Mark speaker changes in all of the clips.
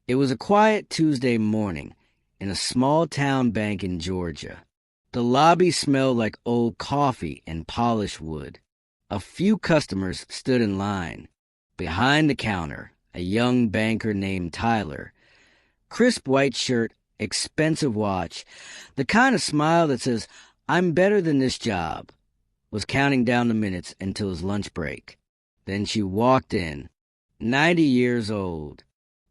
Speaker 1: It was a quiet Tuesday morning in a small-town bank in Georgia. The lobby smelled like old coffee and polished wood. A few customers stood in line. Behind the counter, a young banker named Tyler. Crisp white shirt, expensive watch, the kind of smile that says, "I'm better than this job," was counting down the minutes until his lunch break. Then she walked in, 90 years old.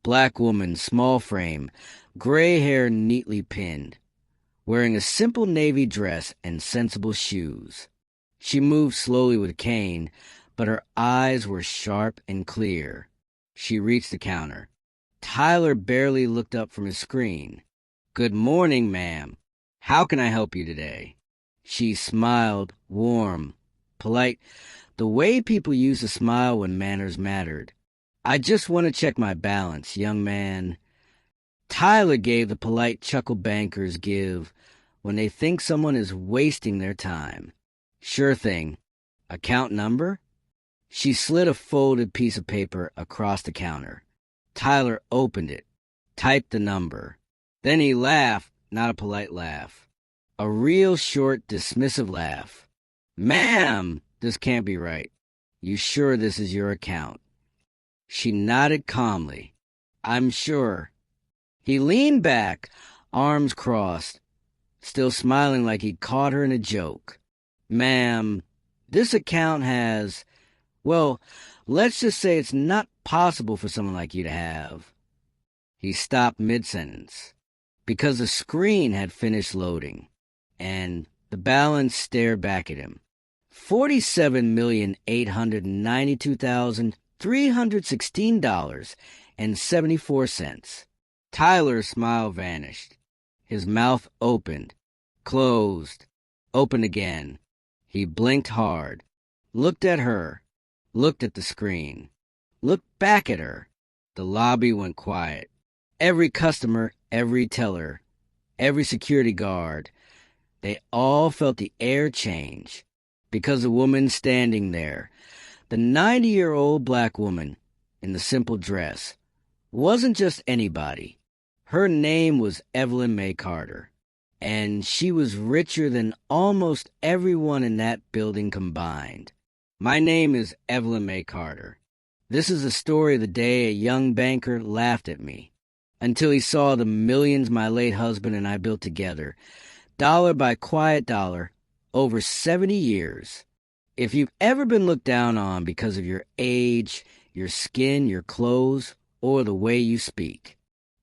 Speaker 1: Black woman, small frame, gray hair neatly pinned, wearing a simple navy dress and sensible shoes. She moved slowly with a cane, but her eyes were sharp and clear. She reached the counter. Tyler barely looked up from his screen. "Good morning, ma'am. How can I help you today?" She smiled, warm, polite, the way people used to smile when manners mattered. "I just want to check my balance, young man." Tyler gave the polite chuckle bankers give when they think someone is wasting their time. "Sure thing. Account number?" She slid a folded piece of paper across the counter. Tyler opened it, typed the number. Then he laughed, not a polite laugh. A real short, dismissive laugh. "Ma'am, this can't be right. You sure this is your account?" She nodded calmly. "I'm sure." He leaned back, arms crossed, still smiling like he'd caught her in a joke. "Ma'am, this account has, well, let's just say it's not possible for someone like you to have." He stopped mid-sentence because the screen had finished loading, and the balance stared back at him. $47,892,316.74. Tyler's smile vanished. His mouth opened, closed, opened again. He blinked hard, looked at her, looked at the screen, looked back at her. The lobby went quiet. Every customer, every teller, every security guard, they all felt the air change because the woman standing there, the 90-year-old black woman in the simple dress, wasn't just anybody. Her name was Evelyn May Carter, and she was richer than almost everyone in that building combined. My name is Evelyn May Carter. This is the story of the day a young banker laughed at me until he saw the millions my late husband and I built together, dollar by quiet dollar, over 70 years. If you've ever been looked down on because of your age, your skin, your clothes, or the way you speak,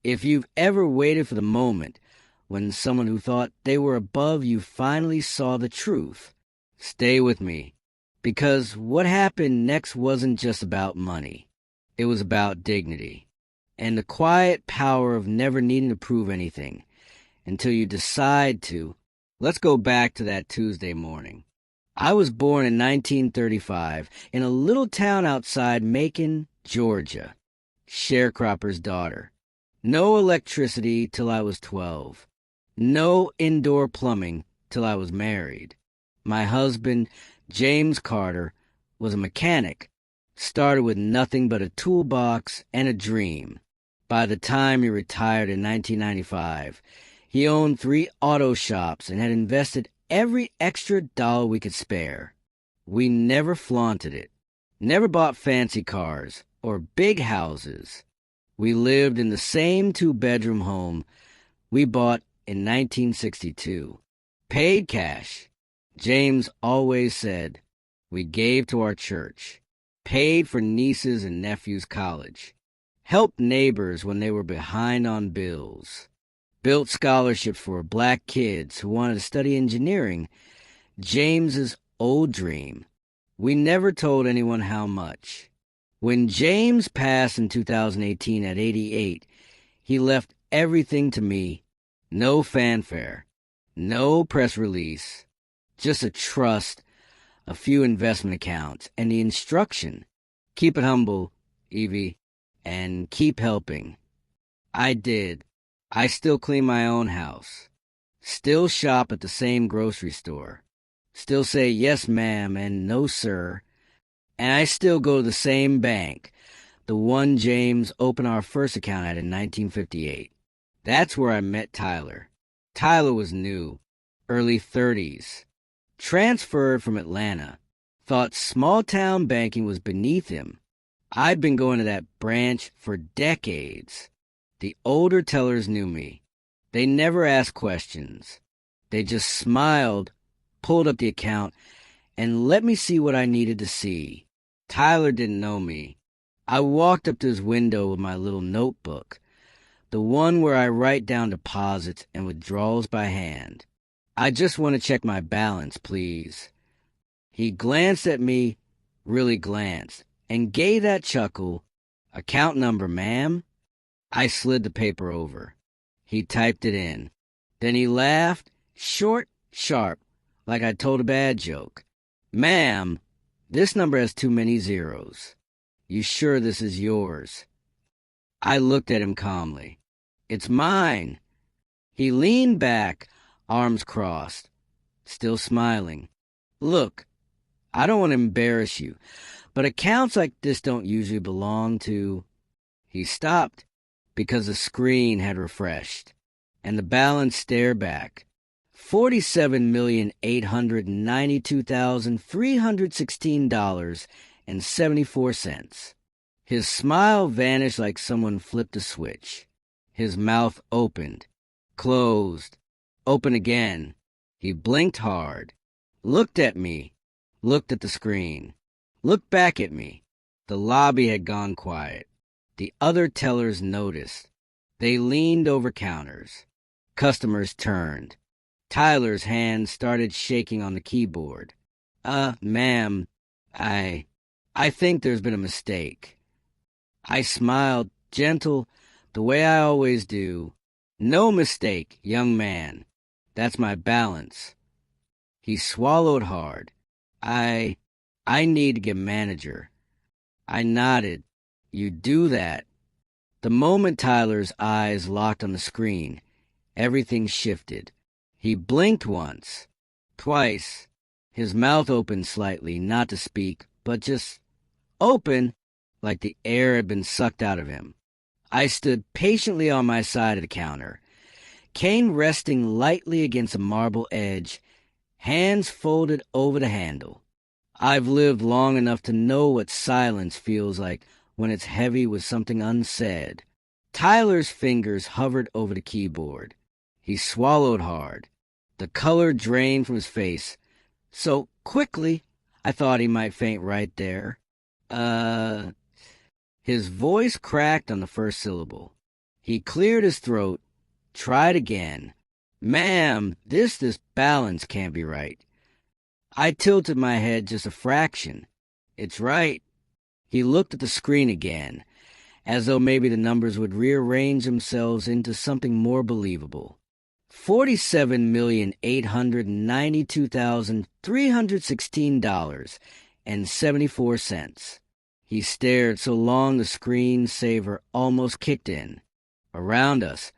Speaker 1: if you've ever waited for the moment when someone who thought they were above you finally saw the truth, stay with me, because what happened next wasn't just about money. It was about dignity and the quiet power of never needing to prove anything until you decide to. Let's go back to that Tuesday morning. I was born in 1935 in a little town outside Macon, Georgia. Sharecropper's daughter. No electricity till I was 12. No indoor plumbing till I was married. My husband, James Carter, was a mechanic. Started with nothing but a toolbox and a dream. By the time he retired in 1995, he owned 3 auto shops and had invested every extra dollar we could spare. We never flaunted it, never bought fancy cars or big houses. We lived in the same 2-bedroom home we bought in 1962. Paid cash. James always said we gave to our church, paid for nieces and nephews' college, helped neighbors when they were behind on bills, built scholarships for black kids who wanted to study engineering, James's old dream. We never told anyone how much. When James passed in 2018 at 88, he left everything to me. No fanfare, no press release, just a trust, a few investment accounts, and the instruction: keep it humble, Evie, and keep helping. I did. I still clean my own house, still shop at the same grocery store, still say yes ma'am and no sir, and I still go to the same bank, The one James opened our first account at in 1958. That's where I met Tyler. Tyler was new, early 30s. Transferred from Atlanta. Thought small-town banking was beneath him. I'd been going to that branch for decades. The older tellers knew me. They never asked questions. They just smiled, pulled up the account, and let me see what I needed to see. Tyler didn't know me. I walked up to his window with my little notebook, the one where I write down deposits and withdrawals by hand. I just want to check my balance, please. He glanced at me, really glanced, and gave that chuckle. Account number, ma'am? I slid the paper over. He typed it in. Then he laughed, short, sharp, like I told a bad joke. Ma'am, this number has too many zeros. You sure this is yours? I looked at him calmly. It's mine. He leaned back, arms crossed, still smiling. Look, I don't want to embarrass you, but accounts like this don't usually belong to... He stopped because the screen had refreshed, and the balance stared back. $47,892,316.74. His smile vanished like someone flipped a switch. His mouth opened, closed, opened again. He blinked hard, looked at me, looked at the screen, looked back at me. The lobby had gone quiet. The other tellers noticed. They leaned over counters. Customers turned. Tyler's hand started shaking on the keyboard. Ma'am, I think there's been a mistake. I smiled, gentle, the way I always do. No mistake, young man. That's my balance. He swallowed hard. I need to get manager. I nodded. You do that. The moment Tyler's eyes locked on the screen, everything shifted. He blinked once, twice. His mouth opened slightly, not to speak, but just open, like the air had been sucked out of him. I stood patiently on my side of the counter, cane resting lightly against a marble edge, hands folded over the handle. I've lived long enough to know what silence feels like when it's heavy with something unsaid. Tyler's fingers hovered over the keyboard. He swallowed hard. The color drained from his face. So quickly, I thought he might faint right there. His voice cracked on the first syllable. He cleared his throat, tried again. Ma'am, this balance can't be right. I tilted my head just a fraction. It's right. He looked at the screen again, as though maybe the numbers would rearrange themselves into something more believable. $47,892,316.74. He stared so long the screensaver almost kicked in. Around us,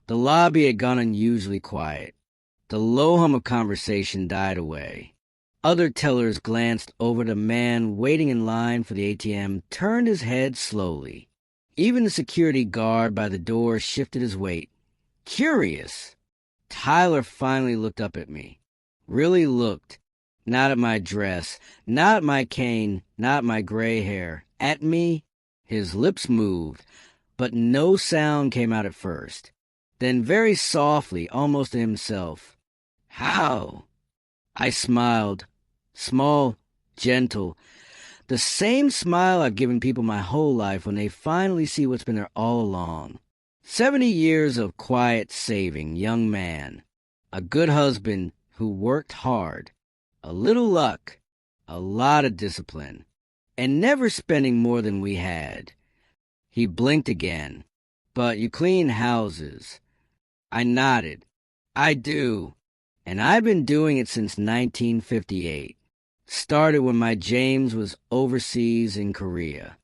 Speaker 1: the lobby had gone unusually quiet. The low hum of conversation died away. Other tellers glanced over. The man waiting in line for the ATM turned his head slowly. Even the security guard by the door shifted his weight. Curious. Tyler finally looked up at me. Really looked. Not at my dress, not at my cane, not at my gray hair. At me. His lips moved, but no sound came out at first. Then very softly, almost to himself. How? I smiled. Small, gentle. The same smile I've given people my whole life when they finally see what's been there all along. 70 years of quiet saving, young man. A good husband who worked hard. A little luck. A lot of discipline. And never spending more than we had. He blinked again. But you clean houses. I nodded. I do. And I've been doing it since 1958. Started when my James was overseas in Korea.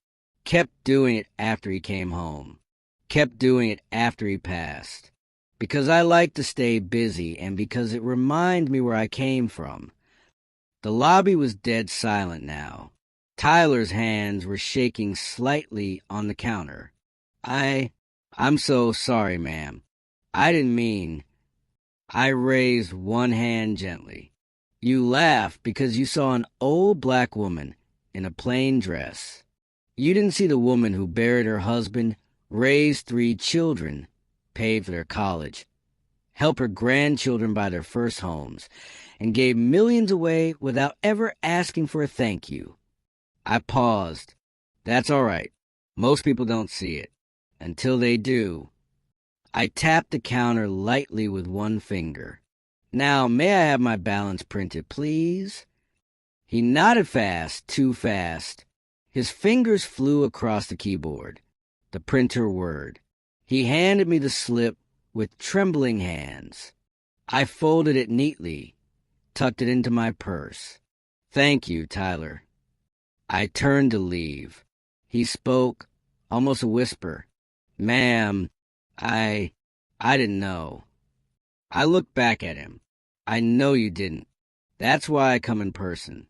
Speaker 1: Kept doing it after he came home. Kept doing it after he passed. Because I like to stay busy and because it reminds me where I came from. The lobby was dead silent now. Tyler's hands were shaking slightly on the counter. I'm so sorry, ma'am. I didn't mean. I raised one hand gently. You laughed because you saw an old black woman in a plain dress. You didn't see the woman who buried her husband, raised 3 children, paid for their college, helped her grandchildren buy their first homes, and gave millions away without ever asking for a thank you. I paused. That's all right. Most people don't see it. Until they do. I tapped the counter lightly with one finger. Now, may I have my balance printed, please? He nodded fast, too fast. His fingers flew across the keyboard. The printer whirred. He handed me the slip with trembling hands. I folded it neatly, tucked it into my purse. Thank you, Tyler. I turned to leave. He spoke, almost a whisper. Ma'am, I didn't know. I looked back at him. I know you didn't. That's why I come in person.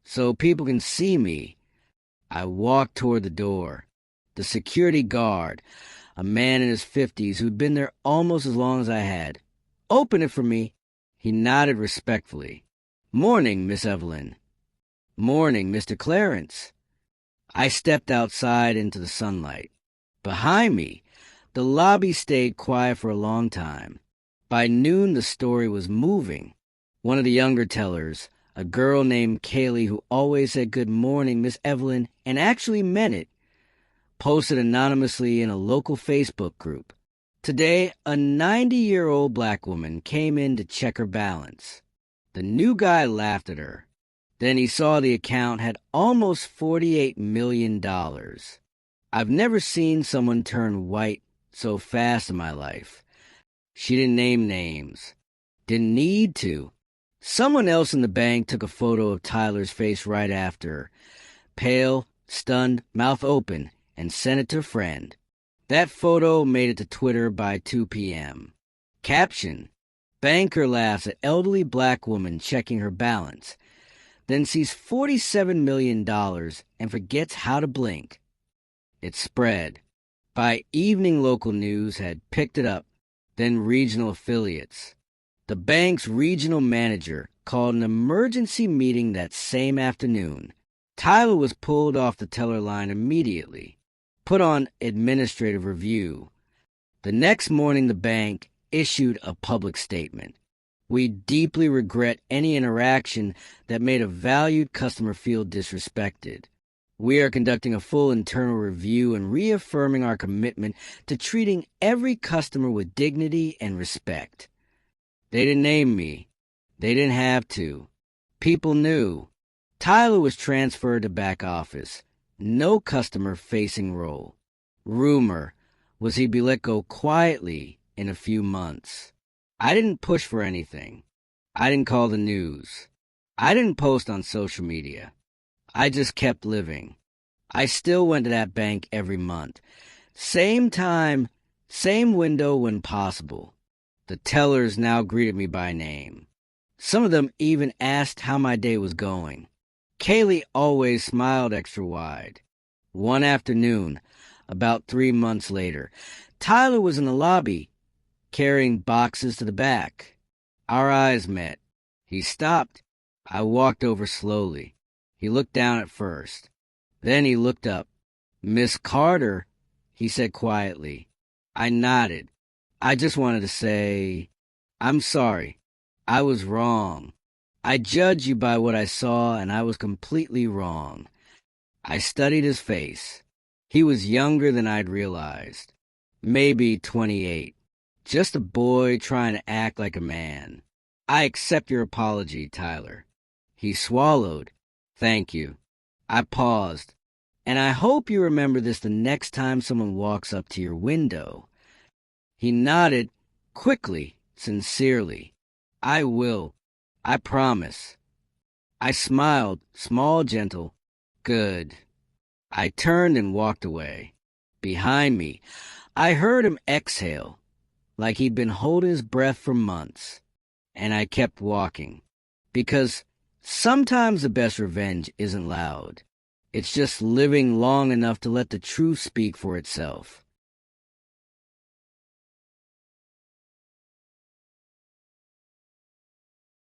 Speaker 1: So people can see me. I walked toward the door. The security guard, a man in his 50s who'd been there almost as long as I had, opened it for me. He nodded respectfully. Morning, Miss Evelyn. Morning, Mr. Clarence. I stepped outside into the sunlight. Behind me, the lobby stayed quiet for a long time. By noon, the story was moving. One of the younger tellers, a girl named Kaylee who always said good morning, Miss Evelyn, and actually meant it, posted anonymously in a local Facebook group. Today, a 90-year-old black woman came in to check her balance. The new guy laughed at her. Then he saw the account had almost $48 million. I've never seen someone turn white so fast in my life. She didn't name names. Didn't need to. Someone else in the bank took a photo of Tyler's face right after, pale, stunned, mouth open, and sent it to a friend. That photo made it to Twitter by 2 p.m. Caption: Banker laughs at elderly black woman checking her balance, then sees $47 million and forgets how to blink. It spread. By evening, local news had picked it up, then regional affiliates. The bank's regional manager called an emergency meeting that same afternoon. Tyler was pulled off the teller line immediately, put on administrative review. The next morning, the bank issued a public statement. We deeply regret any interaction that made a valued customer feel disrespected. We are conducting a full internal review and reaffirming our commitment to treating every customer with dignity and respect. They didn't name me. They didn't have to. People knew. Tyler was transferred to back office. No customer-facing role. Rumor was he'd be let go quietly in a few months. I didn't push for anything. I didn't call the news. I didn't post on social media. I just kept living. I still went to that bank every month. Same time, same window when possible. The tellers now greeted me by name. Some of them even asked how my day was going. Kaylee always smiled extra wide. One afternoon, about 3 months later, Tyler was in the lobby, carrying boxes to the back. Our eyes met. He stopped. I walked over slowly. He looked down at first. Then he looked up. Miss Carter, he said quietly. I nodded. I just wanted to say, I'm sorry. I was wrong. I judged you by what I saw, and I was completely wrong. I studied his face. He was younger than I'd realized. Maybe 28. Just a boy trying to act like a man. I accept your apology, Tyler. He swallowed. Thank you. I paused. And I hope you remember this the next time someone walks up to your window. He nodded, quickly, sincerely. I will. I promise. I smiled, small, gentle. Good. I turned and walked away. Behind me, I heard him exhale, like he'd been holding his breath for months. And I kept walking. Because sometimes the best revenge isn't loud. It's just living long enough to let the truth speak for itself.